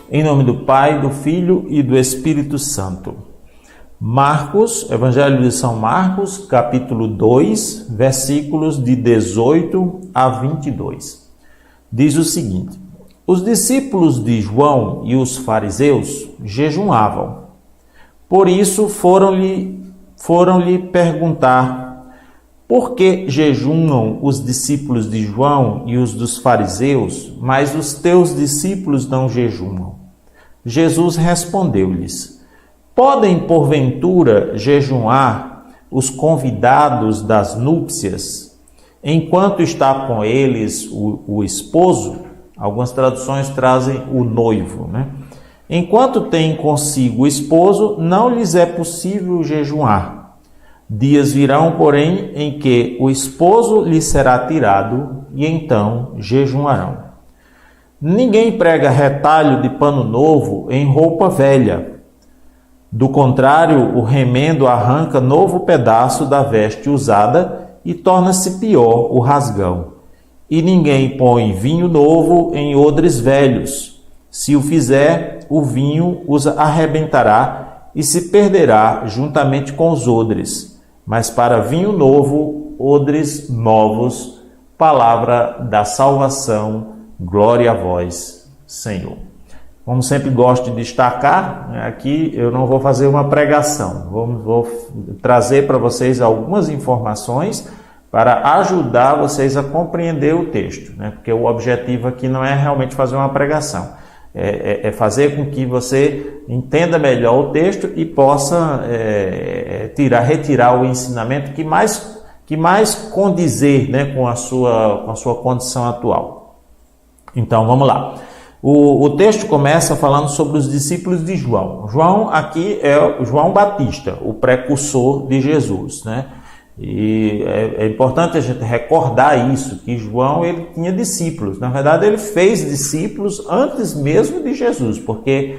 Em nome do Pai, do Filho e do Espírito Santo. Marcos, Evangelho de São Marcos, capítulo 2, versículos de 18 a 22. Diz o seguinte: os discípulos de João e os fariseus jejuavam. Por isso foram-lhe perguntar: por que jejumam os discípulos de João e os dos fariseus, mas os teus discípulos não jejumam? Jesus respondeu-lhes: podem porventura jejuar os convidados das núpcias, enquanto está com eles o esposo? Algumas traduções trazem o noivo, né? Enquanto tem consigo o esposo, não lhes é possível jejuar. Dias virão, porém, em que o esposo lhes será tirado, e então jejuarão. Ninguém prega retalho de pano novo em roupa velha. Do contrário, o remendo arranca novo pedaço da veste usada e torna-se pior o rasgão. E ninguém põe vinho novo em odres velhos. Se o fizer, o vinho os arrebentará e se perderá juntamente com os odres. Mas para vinho novo, odres novos. Palavra da salvação. Glória a vós, Senhor. Como sempre gosto de destacar, aqui eu não vou fazer uma pregação. Vou trazer para vocês algumas informações para ajudar vocês a compreender o texto, né? Porque o objetivo aqui não é realmente fazer uma pregação. É fazer com que você entenda melhor o texto e possa retirar o ensinamento que mais condizer, né, com a sua condição atual. Então, vamos lá. O texto começa falando sobre os discípulos de João. João aqui é o João Batista, o precursor de Jesus, né? E é importante a gente recordar isso, que João ele tinha discípulos. Na verdade, ele fez discípulos antes mesmo de Jesus, porque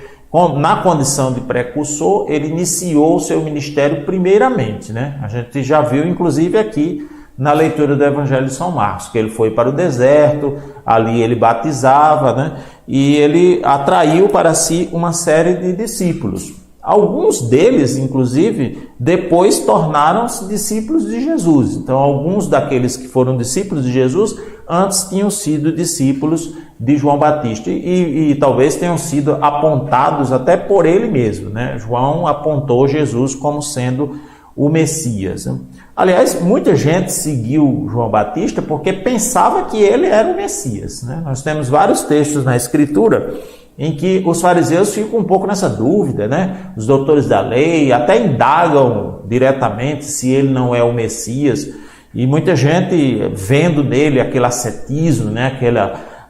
na condição de precursor, ele iniciou o seu ministério primeiramente, né? A gente já viu, inclusive, aqui na leitura do Evangelho de São Marcos, que ele foi para o deserto, ali ele batizava, né? E ele atraiu para si uma série de discípulos. Alguns deles, inclusive, depois tornaram-se discípulos de Jesus. Então, alguns daqueles que foram discípulos de Jesus, antes tinham sido discípulos de João Batista. E talvez tenham sido apontados até por ele mesmo, né? João apontou Jesus como sendo o Messias. Aliás, muita gente seguiu João Batista porque pensava que ele era o Messias, né? Nós temos vários textos na Escritura em que os fariseus ficam um pouco nessa dúvida, né? Os doutores da lei até indagam diretamente se ele não é o Messias, e muita gente, vendo nele aquele ascetismo, né?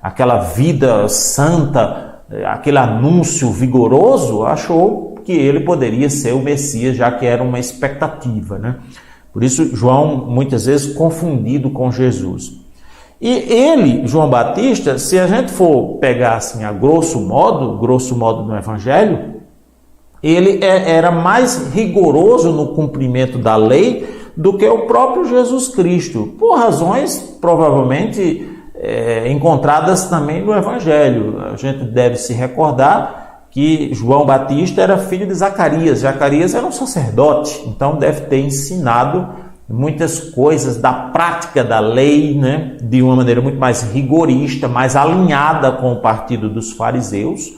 Aquela vida santa, aquele anúncio vigoroso, achou que ele poderia ser o Messias, já que era uma expectativa, né? Por isso, João, muitas vezes, confundido com Jesus. E ele, João Batista, se a gente for pegar assim a grosso modo no Evangelho, ele era mais rigoroso no cumprimento da lei do que o próprio Jesus Cristo, por razões provavelmente encontradas também no Evangelho. A gente deve se recordar que João Batista era filho de Zacarias. Zacarias era um sacerdote, então deve ter ensinado muitas coisas da prática da lei, né, de uma maneira muito mais rigorista, mais alinhada com o partido dos fariseus,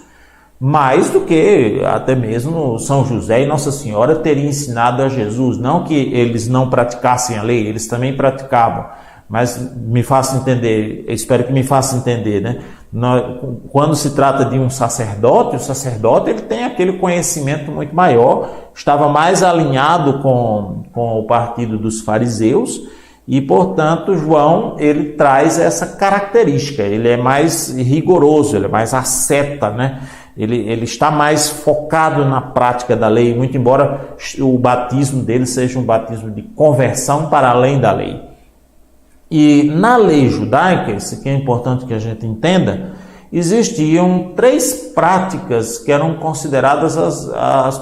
mais do que até mesmo São José e Nossa Senhora teriam ensinado a Jesus. Não que eles não praticassem a lei, eles também praticavam, mas me faça entender, eu espero que me faça entender, né? Quando se trata de um sacerdote, o sacerdote ele tem aquele conhecimento muito maior, estava mais alinhado com o partido dos fariseus e, portanto, João ele traz essa característica, ele é mais rigoroso, ele é mais asceta, né? Ele está mais focado na prática da lei, muito embora o batismo dele seja um batismo de conversão para além da lei. E na lei judaica, isso aqui é importante que a gente entenda, existiam 3 práticas que eram consideradas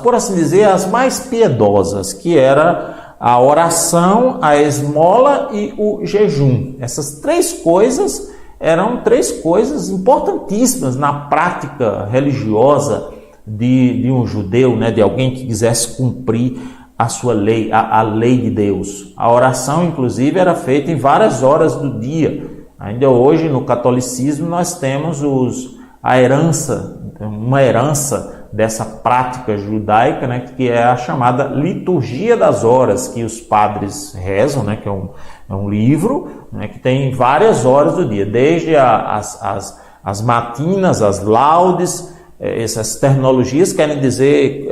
por assim dizer, as mais piedosas, que era a oração, a esmola e o jejum. Essas 3 coisas eram três coisas importantíssimas na prática religiosa de um judeu, né, de alguém que quisesse cumprir a sua lei, a lei de Deus. A oração, inclusive, era feita em várias horas do dia. Ainda hoje, no catolicismo, nós temos uma herança dessa prática judaica, né, que é a chamada liturgia das horas, que os padres rezam, né, que é um livro, né, que tem várias horas do dia, desde as matinas, as laudes. Essas terminologias querem dizer,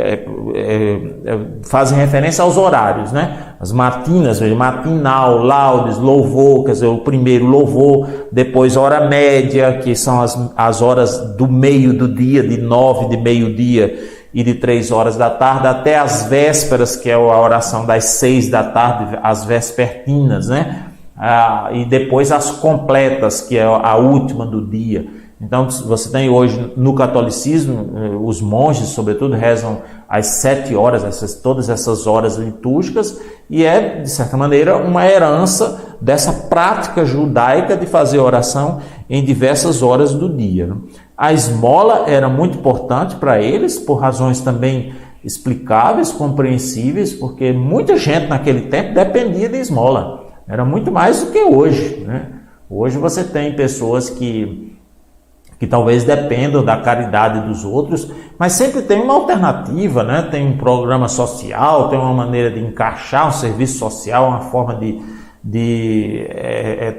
fazem referência aos horários, né? As matinas, matinal, laudes, louvor, quer dizer, o primeiro louvor, depois hora média, que são as horas do meio do dia, de 9 de meio-dia e de 3 horas da tarde, até as vésperas, que é a oração das 6 da tarde, as vespertinas, né? E depois as completas, que é a última do dia. Então, você tem hoje no catolicismo, os monges, sobretudo, rezam às 7 horas, todas essas horas litúrgicas, e é, de certa maneira, uma herança dessa prática judaica de fazer oração em diversas horas do dia. A esmola era muito importante para eles, por razões também explicáveis, compreensíveis, porque muita gente naquele tempo dependia de esmola. Era muito mais do que hoje, né? Hoje você tem pessoas que talvez dependam da caridade dos outros, mas sempre tem uma alternativa, né? Tem um programa social, tem uma maneira de encaixar um serviço social, uma forma de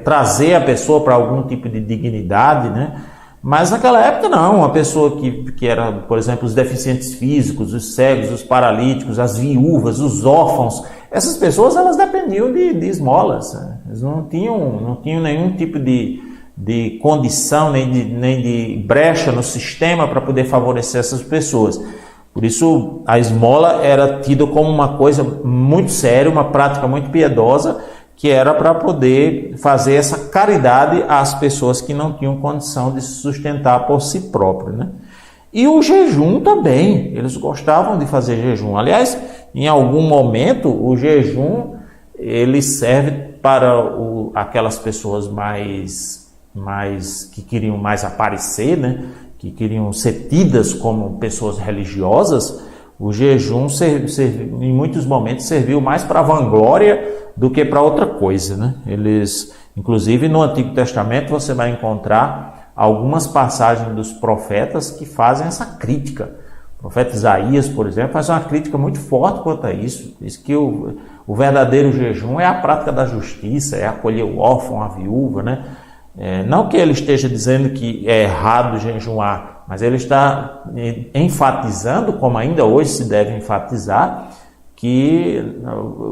trazer a pessoa para algum tipo de dignidade, né? Mas naquela época não, uma pessoa que era, por exemplo, os deficientes físicos, os cegos, os paralíticos, as viúvas, os órfãos, essas pessoas elas dependiam de esmolas, né? Eles não tinham nenhum tipo de condição, nem de brecha no sistema para poder favorecer essas pessoas. Por isso, a esmola era tida como uma coisa muito séria, uma prática muito piedosa, que era para poder fazer essa caridade às pessoas que não tinham condição de se sustentar por si próprios, né? E o jejum também, eles gostavam de fazer jejum. Aliás, em algum momento, o jejum ele serve para aquelas pessoas mais que queriam mais aparecer, né? Que queriam ser tidas como pessoas religiosas. O jejum em muitos momentos serviu mais para vanglória do que para outra coisa, né? Eles, inclusive no Antigo Testamento, você vai encontrar algumas passagens dos profetas que fazem essa crítica. O profeta Isaías, por exemplo, faz uma crítica muito forte quanto a isso. Diz que o verdadeiro jejum é a prática da justiça, é acolher o órfão, a viúva, né? Não que ele esteja dizendo que é errado jejuar, mas ele está enfatizando, como ainda hoje se deve enfatizar, que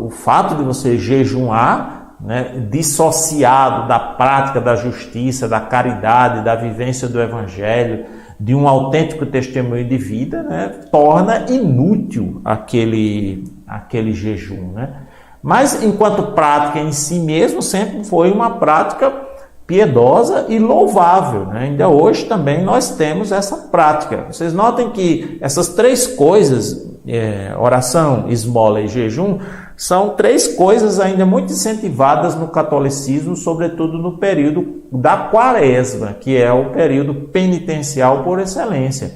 o fato de você jejuar, né, dissociado da prática da justiça, da caridade, da vivência do evangelho, de um autêntico testemunho de vida, né, torna inútil aquele jejum, né? Mas enquanto prática em si mesmo, sempre foi uma prática piedosa e louvável, né? Ainda hoje também nós temos essa prática. Vocês notem que essas três coisas, oração, esmola e jejum, são três coisas ainda muito incentivadas no catolicismo, sobretudo no período da quaresma, que é o período penitencial por excelência.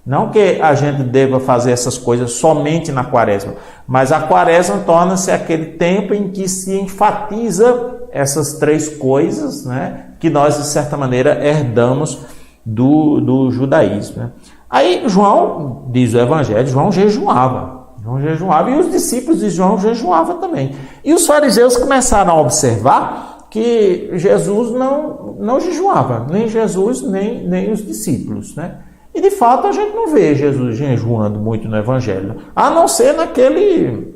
Não que a gente deva fazer essas coisas somente na quaresma, mas a quaresma torna-se aquele tempo em que se enfatiza essas três coisas, né, que nós, de certa maneira, herdamos do judaísmo, né? Aí João, diz o Evangelho, João jejuava e os discípulos de João jejuavam também. E os fariseus começaram a observar que Jesus não jejuava, nem Jesus, nem os discípulos, né? E de fato a gente não vê Jesus jejuando muito no Evangelho, a não ser naquele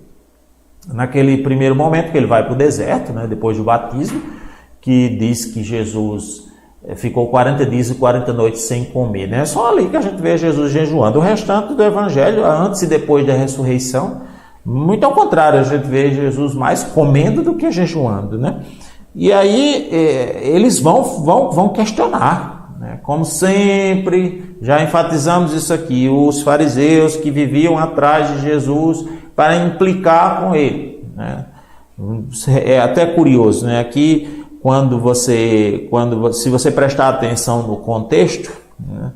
primeiro momento que ele vai para o deserto, né, depois do batismo, que diz que Jesus ficou 40 dias e 40 noites sem comer, né? É só ali que a gente vê Jesus jejuando. O restante do Evangelho, antes e depois da ressurreição, muito ao contrário, a gente vê Jesus mais comendo do que jejuando, né? E aí eles vão questionar, né? Como sempre, já enfatizamos isso aqui, os fariseus que viviam atrás de Jesus para implicar com ele, né? É até curioso, né? Aqui, se você prestar atenção no contexto, né,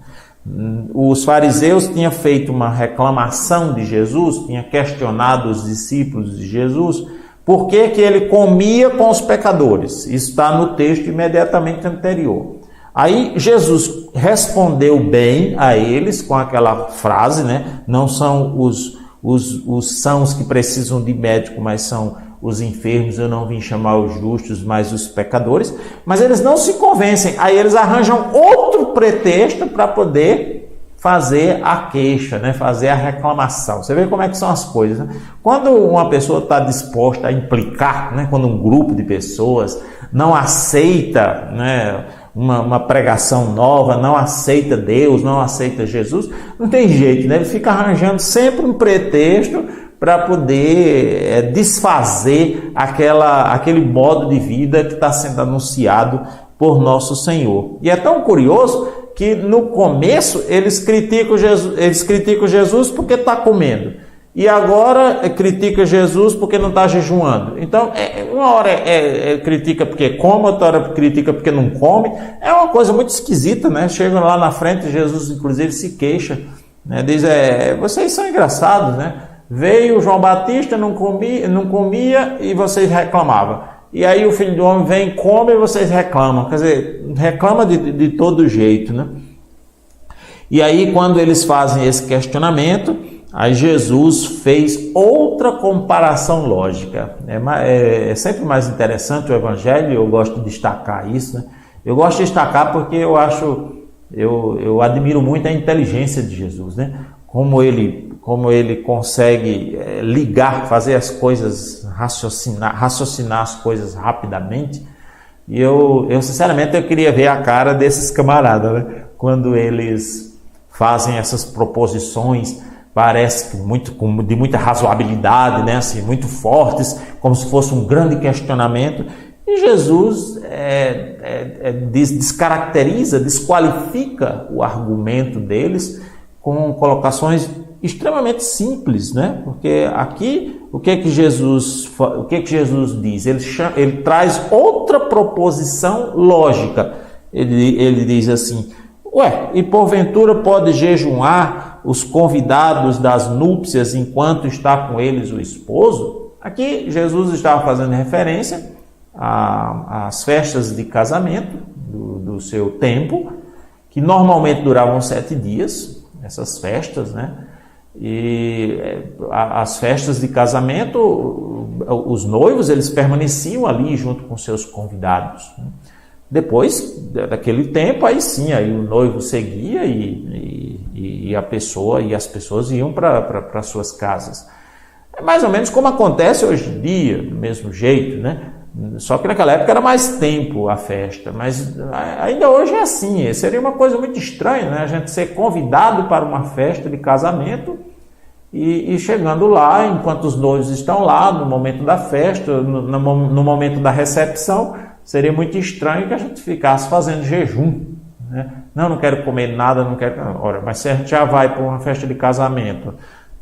os fariseus tinham feito uma reclamação de Jesus, tinham questionado os discípulos de Jesus, por que ele comia com os pecadores. Isso está no texto imediatamente anterior. Aí Jesus respondeu bem a eles com aquela frase, né? Não são os sãos que precisam de médico, mas são os enfermos. Eu não vim chamar os justos, mas os pecadores. Mas eles não se convencem. Aí eles arranjam outro pretexto para poder fazer a queixa, né? Fazer a reclamação. Você vê como é que são as coisas, né? Quando uma pessoa está disposta a implicar, né? Quando um grupo de pessoas não aceita, né, uma pregação nova, não aceita Deus, não aceita Jesus, não tem jeito, né? Ele fica arranjando sempre um pretexto para poder desfazer aquele modo de vida que está sendo anunciado por nosso Senhor. E é tão curioso que no começo eles criticam Jesus porque está comendo. E agora critica Jesus porque não está jejuando. Então, uma hora critica porque come, outra hora critica porque não come. É uma coisa muito esquisita, né? Chegam lá na frente, Jesus inclusive se queixa, né? Diz, vocês são engraçados, né? Veio João Batista, não comia e vocês reclamavam. E aí o Filho do Homem vem, come e vocês reclamam. Quer dizer, reclama de todo jeito, né? E aí quando eles fazem esse questionamento, aí Jesus fez outra comparação lógica. É sempre mais interessante o Evangelho, eu gosto de destacar isso, né? Eu gosto de destacar porque eu admiro muito a inteligência de Jesus, né? Como ele consegue ligar, fazer as coisas, raciocinar as coisas rapidamente. E eu sinceramente, eu queria ver a cara desses camaradas, né? Quando eles fazem essas proposições, parece de muita razoabilidade, né? Assim, muito fortes, como se fosse um grande questionamento. E Jesus descaracteriza, desqualifica o argumento deles com colocações extremamente simples, né? Porque aqui o que que Jesus diz? Ele traz outra proposição lógica. Ele diz assim: e porventura pode jejuar os convidados das núpcias enquanto está com eles o esposo? Aqui Jesus estava fazendo referência às festas de casamento do seu tempo, que normalmente duravam 7 dias, essas festas, né? E as festas de casamento, os noivos, eles permaneciam ali junto com seus convidados, né? Depois daquele tempo, aí sim, aí o noivo seguia e as pessoas iam para suas casas. É mais ou menos como acontece hoje em dia, do mesmo jeito, né? Só que naquela época era mais tempo a festa, mas ainda hoje é assim. Seria uma coisa muito estranha, né? A gente ser convidado para uma festa de casamento e chegando lá, enquanto os noivos estão lá, no momento da festa, no momento da recepção, seria muito estranho que a gente ficasse fazendo jejum, né? Não quero comer nada, não quero... Ora, mas se a gente já vai para uma festa de casamento,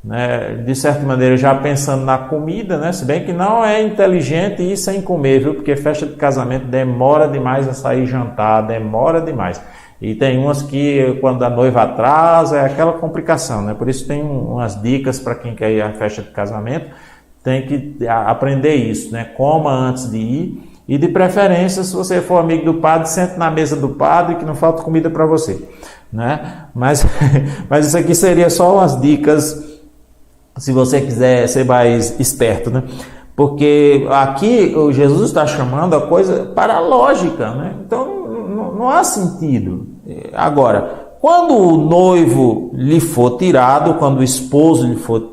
né, de certa maneira já pensando na comida, né, se bem que não é inteligente ir sem comer, viu? Porque festa de casamento demora demais a sair jantar, demora demais. E tem umas que quando a noiva atrasa é aquela complicação, né? Por isso tem umas dicas para quem quer ir à festa de casamento, tem que aprender isso, né? Coma antes de ir. E de preferência, se você for amigo do padre, sente na mesa do padre que não falta comida para você, né? Mas isso aqui seria só umas dicas, se você quiser ser mais esperto, né? Porque aqui o Jesus está chamando a coisa para a lógica, né? Então não há sentido. Agora, quando o noivo lhe for tirado, quando o esposo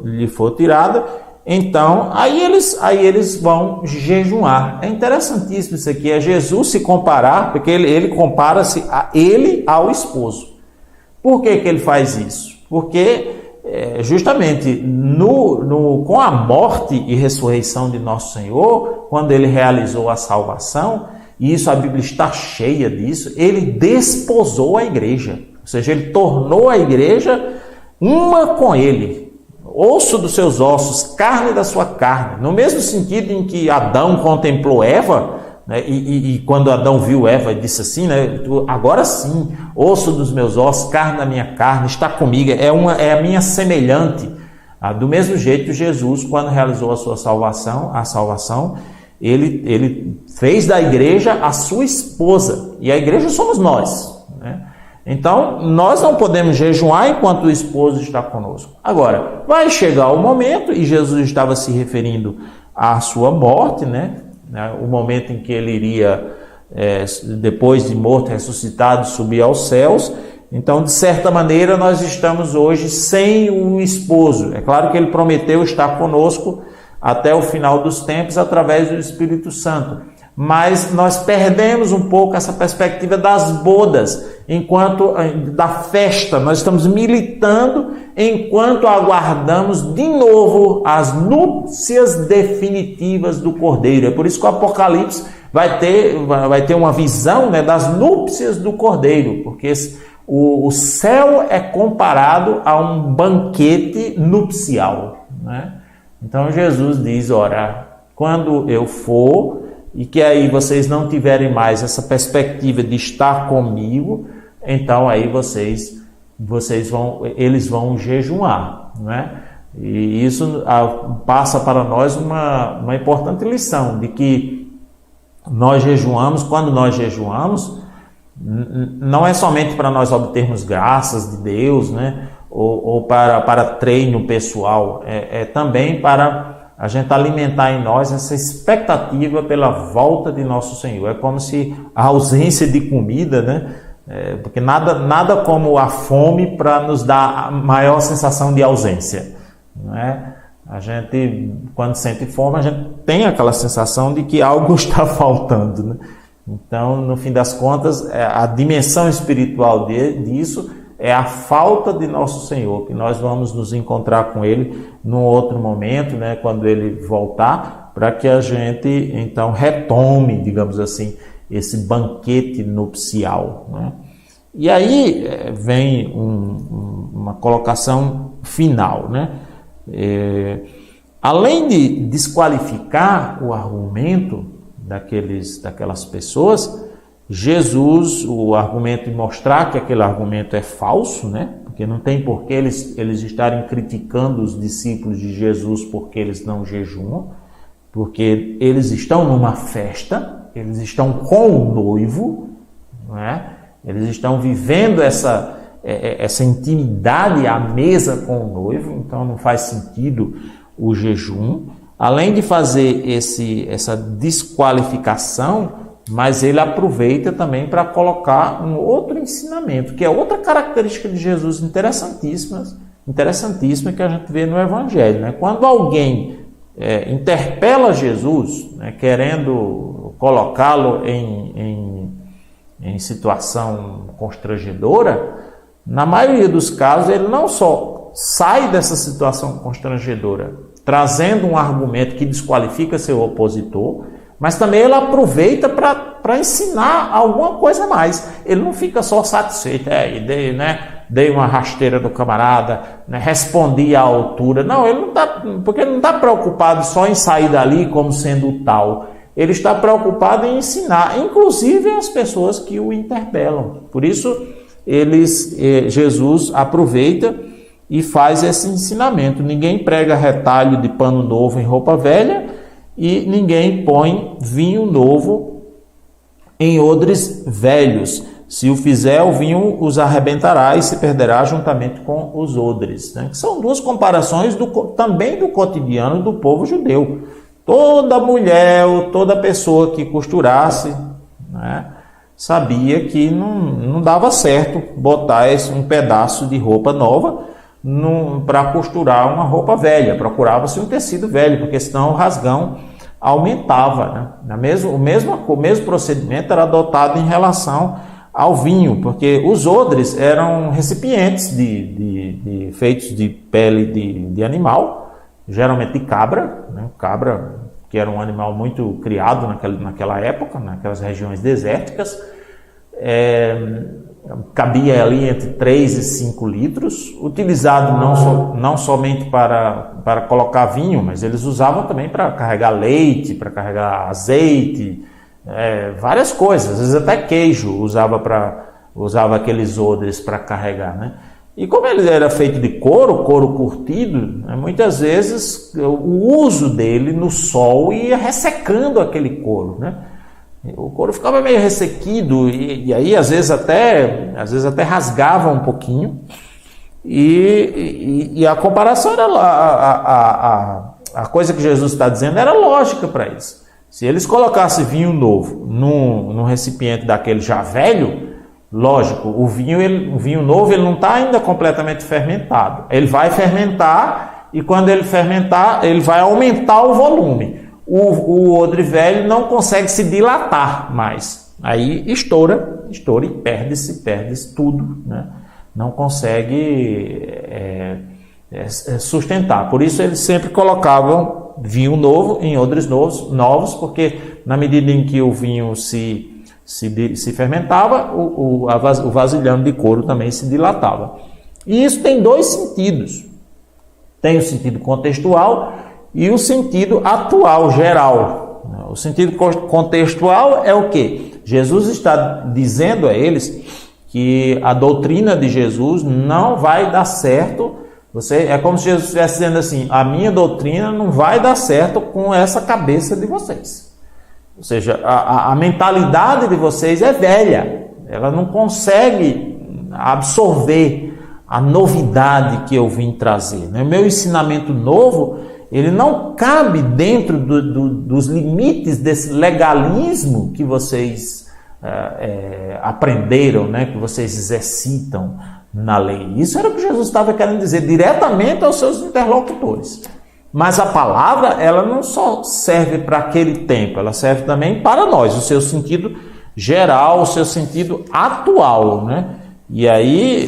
lhe for tirado, então, aí eles vão jejuar. É interessantíssimo isso aqui, é Jesus se comparar, porque ele compara-se a ele ao esposo. Por que ele faz isso? Porque justamente com a morte e ressurreição de nosso Senhor, quando ele realizou a salvação, e isso a Bíblia está cheia disso, ele desposou a igreja, ou seja, ele tornou a igreja uma com ele. Osso dos seus ossos, carne da sua carne. No mesmo sentido em que Adão contemplou Eva, né? E quando Adão viu Eva, disse assim, né? Agora sim, osso dos meus ossos, carne da minha carne, está comigo, é a minha semelhante. Do mesmo jeito, Jesus, quando realizou a sua salvação, ele fez da igreja a sua esposa, e a igreja somos nós, né? Então, nós não podemos jejuar enquanto o esposo está conosco. Agora, vai chegar o momento, e Jesus estava se referindo à sua morte, né? O momento em que ele iria, depois de morto, ressuscitado, subir aos céus. Então, de certa maneira, nós estamos hoje sem o esposo. É claro que ele prometeu estar conosco até o final dos tempos através do Espírito Santo. Mas nós perdemos um pouco essa perspectiva das bodas, da festa. Nós estamos militando enquanto aguardamos de novo as núpcias definitivas do Cordeiro. É por isso que o Apocalipse vai ter uma visão, né, das núpcias do Cordeiro, porque o céu é comparado a um banquete nupcial, né? Então Jesus diz, ora, quando eu for, e que aí vocês não tiverem mais essa perspectiva de estar comigo, então aí eles vão jejuar, né? E isso passa para nós uma importante lição, de que nós jejuamos, quando nós jejuamos, não é somente para nós obtermos graças de Deus, né? Ou para treino pessoal, é também para a gente alimentar em nós essa expectativa pela volta de nosso Senhor. É como se a ausência de comida, né? Porque nada como a fome para nos dar a maior sensação de ausência, não é? A gente, quando sente fome, a gente tem aquela sensação de que algo está faltando, né? Então, no fim das contas, a dimensão espiritual disso é a falta de nosso Senhor, que nós vamos nos encontrar com Ele num outro momento, né, quando Ele voltar, para que a gente, então, retome, digamos assim, esse banquete nupcial, né? E aí vem uma colocação final, né? Além de desqualificar o argumento daquelas pessoas, Jesus, o argumento de mostrar que aquele argumento é falso, né? Porque não tem por que eles estarem criticando os discípulos de Jesus porque eles não jejuam, porque eles estão numa festa, eles estão com o noivo, né? Eles estão vivendo essa intimidade à mesa com o noivo, então não faz sentido o jejum. Além de fazer essa desqualificação, mas ele aproveita também para colocar um outro ensinamento, que é outra característica de Jesus interessantíssima que a gente vê no Evangelho, né? Quando alguém interpela Jesus, né, querendo colocá-lo em situação constrangedora, na maioria dos casos ele não só sai dessa situação constrangedora trazendo um argumento que desqualifica seu opositor, mas também ele aproveita para ensinar alguma coisa a mais. Ele não fica só satisfeito, dei uma rasteira do camarada, né, respondi à altura. Não, porque ele não está preocupado só em sair dali como sendo tal. Ele está preocupado em ensinar, inclusive as pessoas que o interpelam. Por isso, Jesus aproveita e faz esse ensinamento. Ninguém prega retalho de pano novo em roupa velha, e ninguém põe vinho novo em odres velhos. Se o fizer, o vinho os arrebentará e se perderá juntamente com os odres, né? Que são duas comparações também do cotidiano do povo judeu. Toda mulher ou toda pessoa que costurasse, né, sabia que não dava certo botar um pedaço de roupa nova para costurar uma roupa velha. Procurava-se um tecido velho, porque senão o rasgão aumentava, né? O mesmo procedimento era adotado em relação ao vinho, porque os odres eram recipientes feitos de pele de animal, geralmente de cabra, né? Cabra, que era um animal muito criado naquela época, naquelas regiões desérticas. Cabia ali entre 3 e 5 litros, utilizado não somente para colocar vinho, mas eles usavam também para carregar leite, para carregar azeite, várias coisas, às vezes até queijo usava aqueles odres para carregar, né? E como ele era feito de couro curtido, né, muitas vezes o uso dele no sol ia ressecando aquele couro, né? O couro ficava meio ressequido e aí às vezes até rasgava um pouquinho. E a comparação era a coisa que Jesus está dizendo era lógica para eles. Se eles colocassem vinho novo num recipiente daquele já velho, lógico, o vinho novo ele não está ainda completamente fermentado. Ele vai fermentar e quando ele fermentar, ele vai aumentar o volume. O odre velho não consegue se dilatar mais. Aí estoura e perde-se tudo, né? Não consegue sustentar. Por isso eles sempre colocavam vinho novo em odres novos, porque na medida em que o vinho se fermentava, o vasilhame de couro também se dilatava. E isso tem dois sentidos. Tem o sentido contextual e o sentido atual, geral. O sentido contextual é o quê? Jesus está dizendo a eles que a doutrina de Jesus não vai dar certo. É como se Jesus estivesse dizendo assim: a minha doutrina não vai dar certo com essa cabeça de vocês. Ou seja, a mentalidade de vocês é velha. Ela não consegue absorver a novidade que eu vim trazer. O meu ensinamento novo, ele não cabe dentro dos limites desse legalismo que vocês aprenderam, né, que vocês exercitam na lei. Isso era o que Jesus estava querendo dizer diretamente aos seus interlocutores. Mas a palavra, ela não só serve para aquele tempo, ela serve também para nós, o seu sentido geral, o seu sentido atual, né? E aí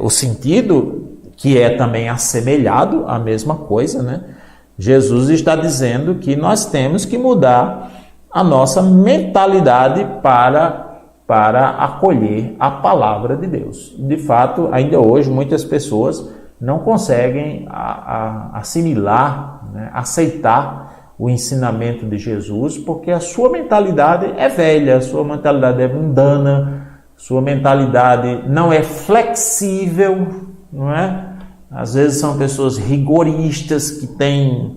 o sentido que é também assemelhado à mesma coisa, né? Jesus está dizendo que nós temos que mudar a nossa mentalidade para acolher a palavra de Deus. De fato, ainda hoje, muitas pessoas não conseguem assimilar, né, aceitar o ensinamento de Jesus, porque a sua mentalidade é velha, a sua mentalidade é mundana, sua mentalidade não é flexível, não é? Às vezes são pessoas rigoristas que têm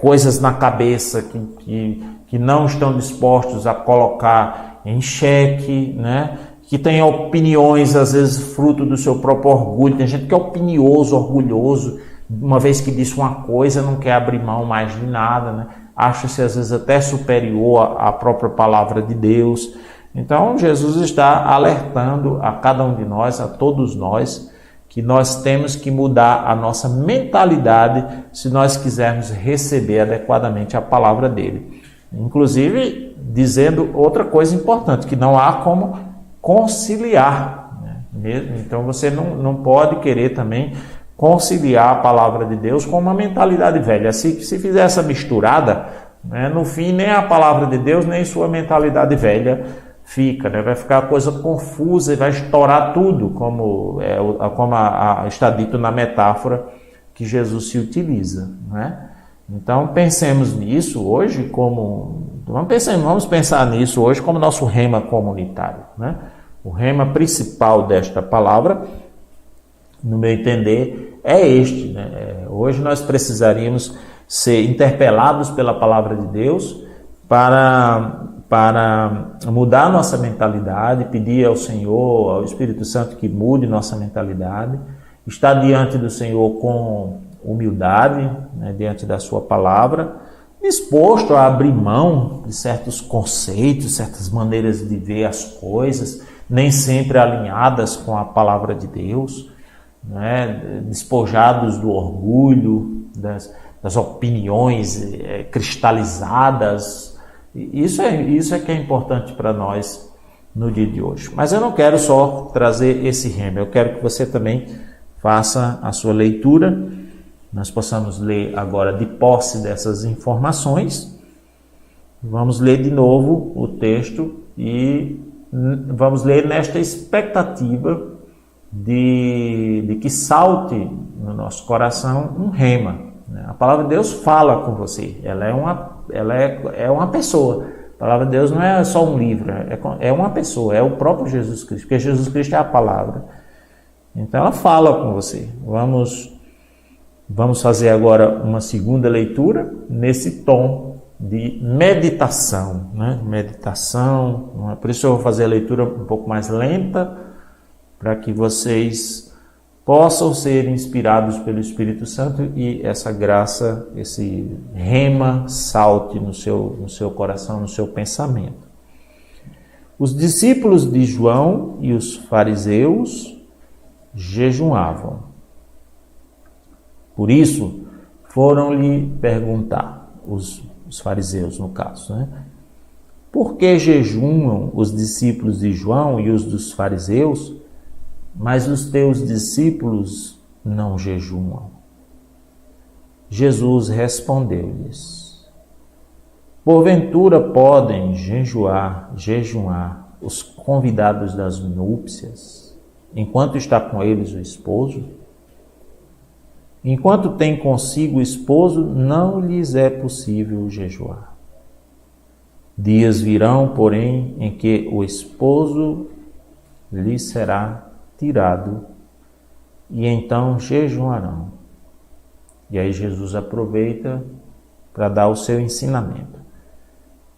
coisas na cabeça que não estão dispostos a colocar em xeque, né? Que tem opiniões, às vezes, fruto do seu próprio orgulho. Tem gente que é opinioso, orgulhoso, uma vez que disse uma coisa, não quer abrir mão mais de nada, né? Acha-se, às vezes, até superior à própria palavra de Deus. Então, Jesus está alertando a cada um de nós, a todos nós, que nós temos que mudar a nossa mentalidade se nós quisermos receber adequadamente a palavra dele. Inclusive, dizendo outra coisa importante, que não há como conciliar, né? Então você não pode querer também conciliar a palavra de Deus com uma mentalidade velha. Se fizer essa misturada, né, no fim nem a palavra de Deus nem sua mentalidade velha fica, né? Vai ficar a coisa confusa e vai estourar tudo, como está dito na metáfora que Jesus se utiliza, né? Então pensemos nisso hoje vamos pensar nisso hoje como nosso rema comunitário, né? O rema principal desta palavra, no meu entender, é este, né? Hoje nós precisaríamos ser interpelados pela palavra de Deus para mudar nossa mentalidade, pedir ao Senhor, ao Espírito Santo que mude nossa mentalidade, estar diante do Senhor com humildade, né, diante da sua palavra, disposto a abrir mão de certos conceitos, certas maneiras de ver as coisas, nem sempre alinhadas com a palavra de Deus, né, despojados do orgulho, das opiniões cristalizadas. Isso é que é importante para nós no dia de hoje. Mas eu não quero só trazer esse rema, eu quero que você também faça a sua leitura. Nós possamos ler agora de posse dessas informações. Vamos ler de novo o texto e vamos ler nesta expectativa de que salte no nosso coração um rema, né? A palavra de Deus fala com você, ela é uma pessoa. A palavra de Deus não é só um livro, é uma pessoa, é o próprio Jesus Cristo, porque Jesus Cristo é a palavra. Então ela fala com você. Vamos fazer agora uma segunda leitura nesse tom de meditação, né? Meditação, por isso eu vou fazer a leitura um pouco mais lenta, para que vocês possam ser inspirados pelo Espírito Santo e essa graça, esse rema salte no seu coração, no seu pensamento. Os discípulos de João e os fariseus jejuavam. Por isso, foram-lhe perguntar, os fariseus no caso, né? Por que jejuam os discípulos de João e os dos fariseus, mas os teus discípulos não jejuam? Jesus respondeu-lhes: porventura podem jejuar os convidados das núpcias, enquanto está com eles o esposo? Enquanto tem consigo o esposo, não lhes é possível jejuar. Dias virão, porém, em que o esposo lhe será tirado, e então jejuarão. E aí Jesus aproveita para dar o seu ensinamento.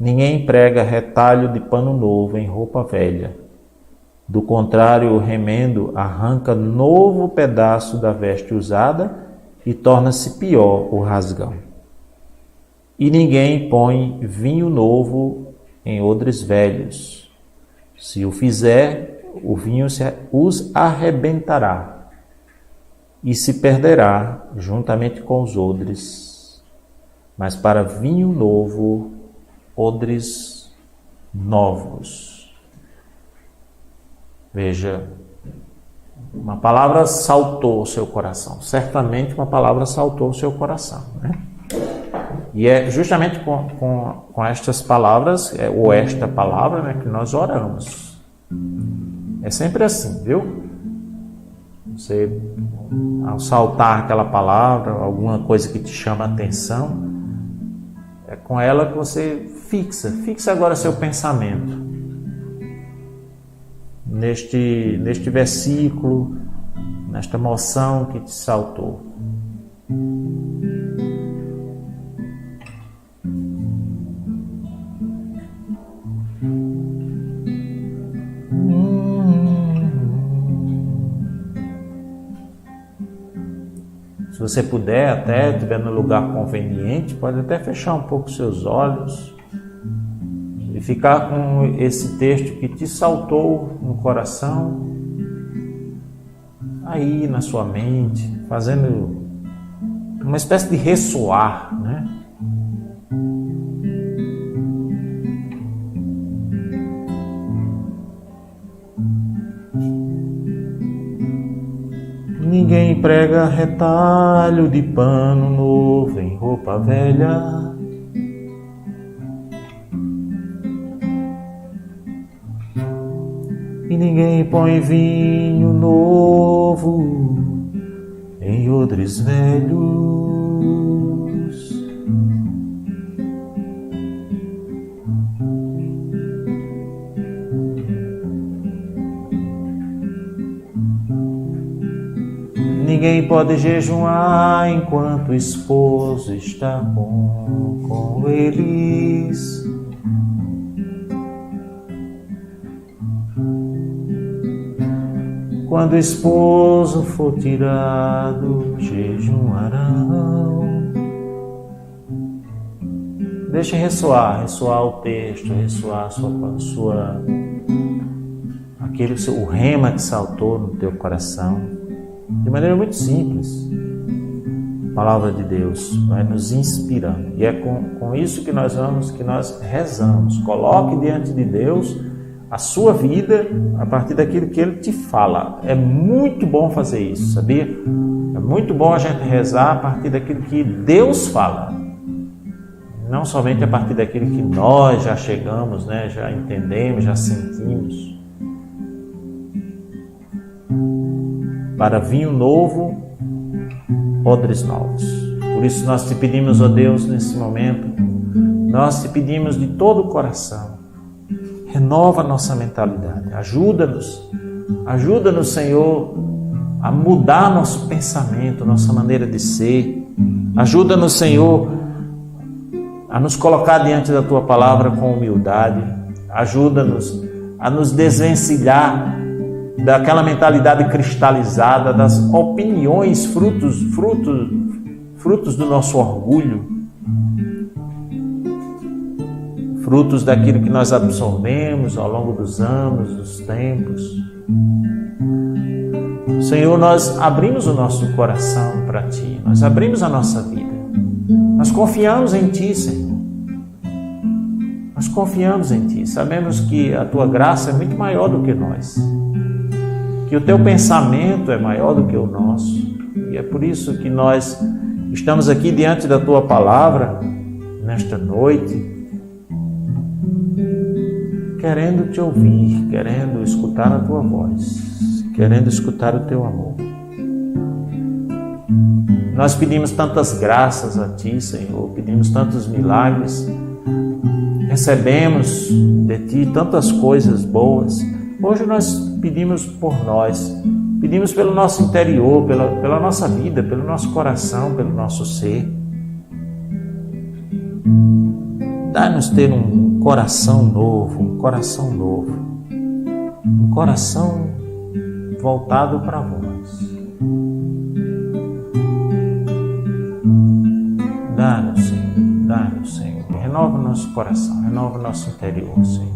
Ninguém prega retalho de pano novo em roupa velha. Do contrário, o remendo arranca novo pedaço da veste usada e torna-se pior o rasgão. E ninguém põe vinho novo em odres velhos. Se o fizer, o vinho os arrebentará e se perderá juntamente com os odres. Mas para vinho novo, odres novos. Veja, uma palavra saltou o seu coração. Certamente uma palavra saltou o seu coração, né? E é justamente com estas palavras, ou esta palavra, né, que nós oramos. É sempre assim, viu? Você, ao saltar aquela palavra, alguma coisa que te chama a atenção, é com ela que você fixa agora seu pensamento neste versículo, nesta moção que te saltou. Se você puder, até estiver no lugar conveniente, pode até fechar um pouco seus olhos e ficar com esse texto que te saltou no coração, aí na sua mente, fazendo uma espécie de ressoar, né? Ninguém prega retalho de pano novo em roupa velha. E ninguém põe vinho novo em odres velhos. Ninguém pode jejuar enquanto o esposo está com eles. Quando o esposo for tirado, jejuarão. Deixe ressoar o texto, ressoar o rema que saltou no teu coração. De maneira muito simples, a palavra de Deus vai nos inspirando. E é com isso que nós rezamos. Coloque diante de Deus a sua vida a partir daquilo que Ele te fala. É muito bom fazer isso, sabia? É muito bom a gente rezar a partir daquilo que Deus fala. Não somente a partir daquilo que nós já chegamos, né? Já entendemos, já sentimos. Para vinho novo, odres novos. Por isso nós te pedimos, ó Deus, nesse momento, nós te pedimos de todo o coração, renova a nossa mentalidade, ajuda-nos, Senhor, a mudar nosso pensamento, nossa maneira de ser, ajuda-nos, Senhor, a nos colocar diante da Tua Palavra com humildade, ajuda-nos a nos desvencilhar daquela mentalidade cristalizada, das opiniões, frutos do nosso orgulho, frutos daquilo que nós absorvemos ao longo dos anos, dos tempos. Senhor, nós abrimos o nosso coração para Ti, nós abrimos a nossa vida, nós confiamos em Ti, Senhor. Nós confiamos em Ti, sabemos que a Tua graça é muito maior do que nós, que o Teu pensamento é maior do que o nosso, e é por isso que nós estamos aqui diante da Tua Palavra, nesta noite, querendo Te ouvir, querendo escutar a Tua voz, querendo escutar o Teu amor. Nós pedimos tantas graças a Ti, Senhor, pedimos tantos milagres, recebemos de Ti tantas coisas boas. Hoje nós pedimos por nós, pedimos pelo nosso interior, pela nossa vida, pelo nosso coração, pelo nosso ser. Dá-nos ter um coração novo, um coração voltado para vós. Dá-nos, Senhor. Renova o nosso coração, renova o nosso interior, Senhor.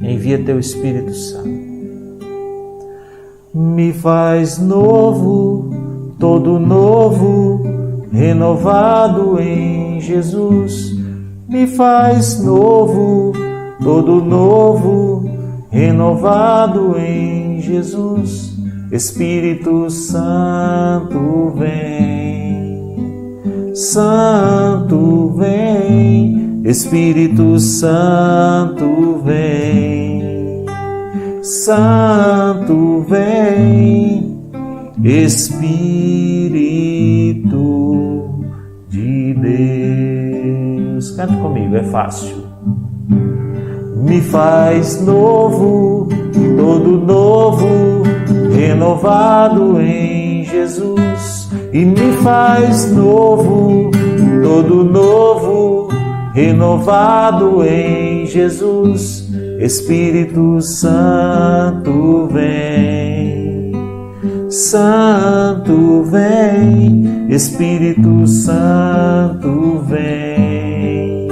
Envia Teu Espírito Santo. Me faz novo, todo novo, renovado em Jesus. Me faz novo, todo novo, renovado em Jesus. Espírito Santo vem, Santo vem, Espírito Santo vem, Santo vem, Espírito de Deus. Cante comigo, é fácil. Me faz novo, todo novo, renovado em Jesus. E me faz novo, todo novo, renovado em Jesus. Espírito Santo vem, Santo vem, Espírito Santo vem,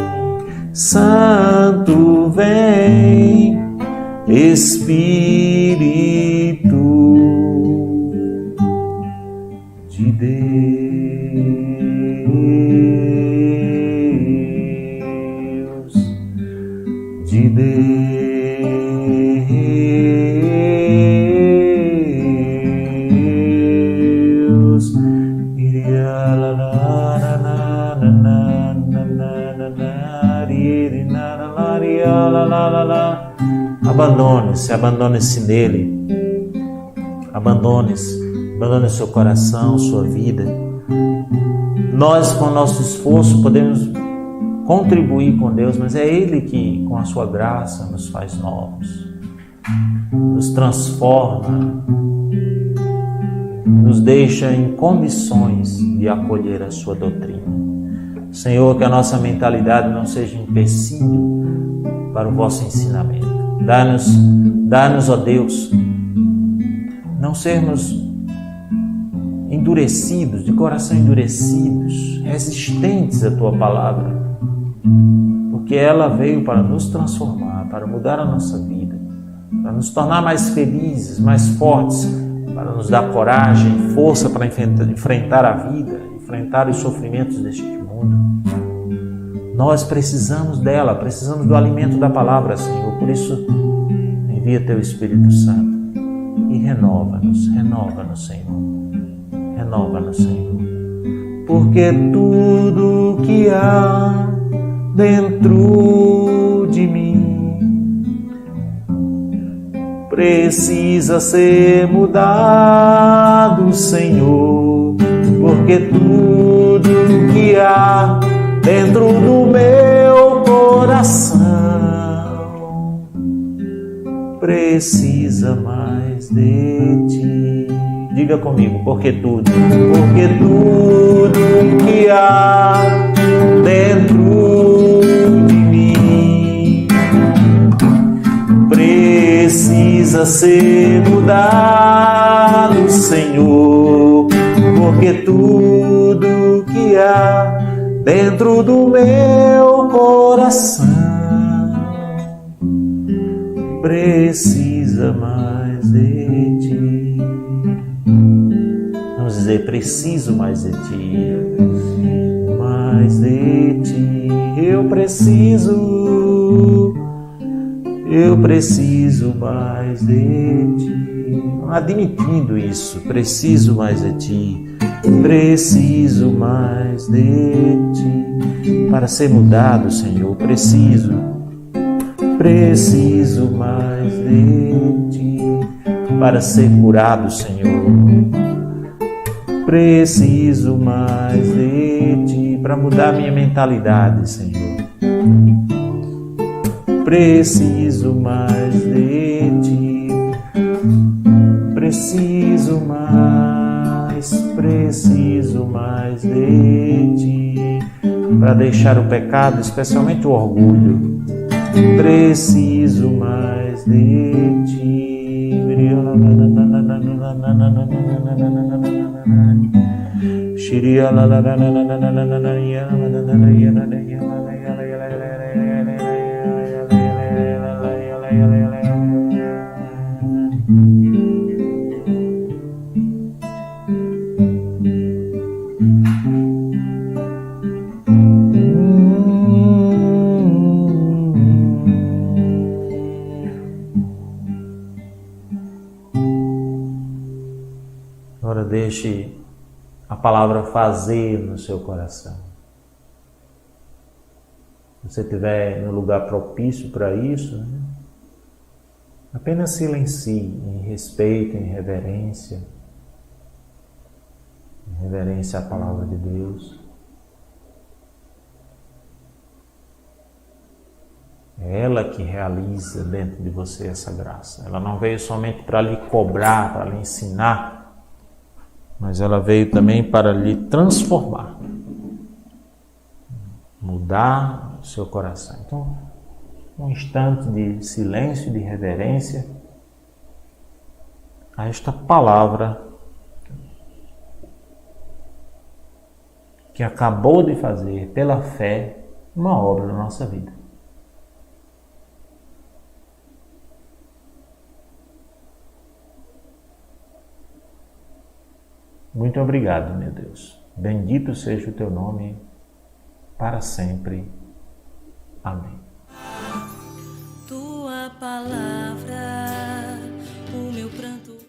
Santo vem, Espírito de Deus, de Deus. Abandone-se nele, abandone seu coração, sua vida. Nós, com o nosso esforço, podemos contribuir com Deus, mas é Ele que, com a sua graça, nos faz novos, nos transforma, nos deixa em condições de acolher a sua doutrina. Senhor, que a nossa mentalidade não seja empecilho para o vosso ensinamento. Dá-nos, ó Deus, não sermos endurecidos, de coração endurecidos, resistentes à Tua palavra, porque ela veio para nos transformar, para mudar a nossa vida, para nos tornar mais felizes, mais fortes, para nos dar coragem, força para enfrentar a vida, enfrentar os sofrimentos deste mundo. Nós precisamos dela, precisamos do alimento da palavra, Senhor. Por isso, envia Teu Espírito Santo e renova-nos, Senhor. Renova-nos, Senhor. Porque tudo que há dentro de mim precisa ser mudado, Senhor. porque tudo que há dentro do meu coração precisa mais de ti. Diga comigo, porque tudo que há dentro de mim precisa ser mudado, Senhor, porque tudo que há dentro do meu coração precisa mais de ti. Vamos dizer, preciso mais de ti, mais de ti. Eu preciso mais de ti. Admitindo isso, preciso mais de ti, preciso mais de ti. Para ser mudado, Senhor, preciso mais de ti. Para ser curado, Senhor, preciso mais de ti. Para mudar minha mentalidade, Senhor, preciso mais de ti. Preciso mais de ti. Para deixar o pecado, especialmente o orgulho, preciso mais de ti. Agora deixe a palavra fazer no seu coração. Se você estiver no lugar propício para isso, apenas silencie em respeito, em reverência à palavra de Deus. É ela que realiza dentro de você essa graça. Ela não veio somente para lhe cobrar, para lhe ensinar, mas ela veio também para lhe transformar, mudar o seu coração. Então, um instante de silêncio, de reverência a esta palavra que acabou de fazer, pela fé, uma obra na nossa vida. Muito obrigado, meu Deus. Bendito seja o teu nome para sempre. Amém. Tua palavra